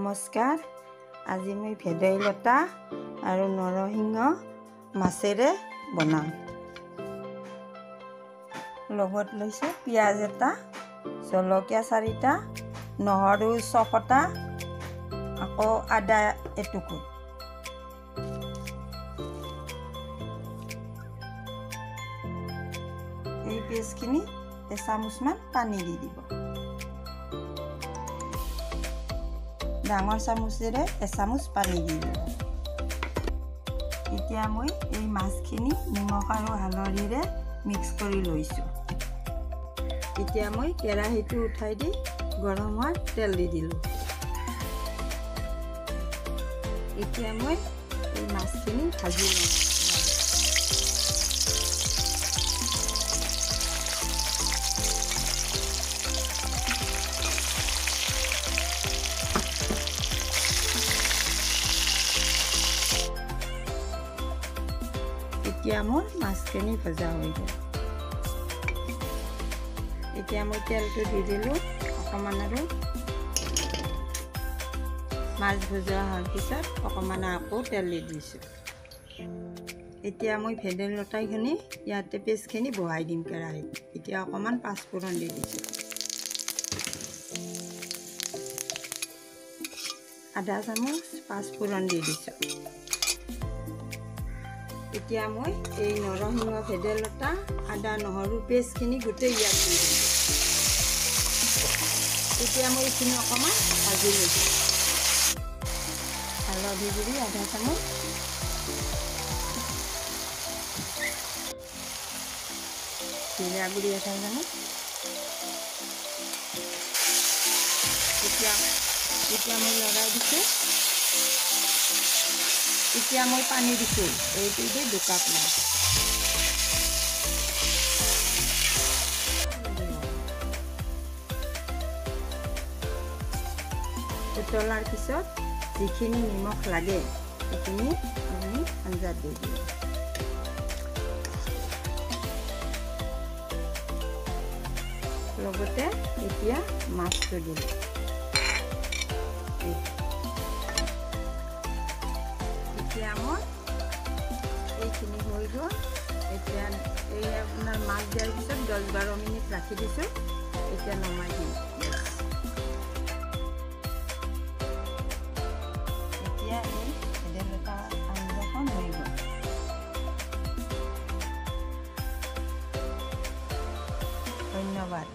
নমস্কাৰ। আজি মই ভেদাইলতা আৰু নৰসিংহ মাছেৰে বনাম। লগত লৈছো পিঁয়াজ এটা, জলকীয়া 4টা, নহৰু 6টা, আকৌ আদা এটুকুৰ। এই পেষ্টখিনি এচামুচমান পানী দি দিব। ডাঙৰ চামুচেৰে এচামুচ পানী দি দিব। এতিয়া মই এই মাছখিনি নিমখ আৰু হালধিৰে মিক্স কৰি লৈছোঁ। এতিয়া মই কেৰাহীটো উঠাই দি গৰম হোৱাৰ তেল দি দিলোঁ। এতিয়া মই এই মাছখিনি ভাজি লওঁ। এতিয়া মোৰ মাছখিনি ভজা হৈ গ'ল। এতিয়া মই তেলটো দি দিলোঁ অকণমান, আৰু মাছ ভজা হোৱাৰ পিছত অকণমান আকৌ তেল দি দিছোঁ। এতিয়া মই ভেদাইলতাখিনি ইয়াতে পেষ্টখিনি বহাই দিম কেৰাহীত। এতিয়া অকণমান পাঁচফোৰণ দি দিছোঁ। আধা চামুচ পাঁচফোৰণ দি দিছোঁ। এতিয়া মই এই নৰসিংহ, ভেদাইলতা, আদা নহৰু পেষ্টখিনি গোটেই ইয়াত দি দিম। এতিয়া মই এইখিনি অকণমান ভাজি লৈছোঁ। হালধি গুড়ি আধা চামুচ, জিৰা গুড়ি আধা চামুচ। এতিয়া মই লৰাই দিছোঁ। এতিয়া মই পানী দিছোঁ, এইটো দি 2 কাপ মান। উতলাৰ পিছত যিখিনি নিমখ লাগে সেইখিনি আমি আঞ্জাত দি দিম। লগতে এতিয়া মাছটো দিম। এতিয়া মোৰ এইখিনি হৈ গ'ল। এতিয়া এই আপোনাৰ মাছ দিয়াৰ পিছত 10-12 মিনিট ৰাখি দিছোঁ। এতিয়া নমাই দিম। এতিয়া এই ভেদাইলতা আঞ্জাখন হৈ গ'ল। ধন্যবাদ।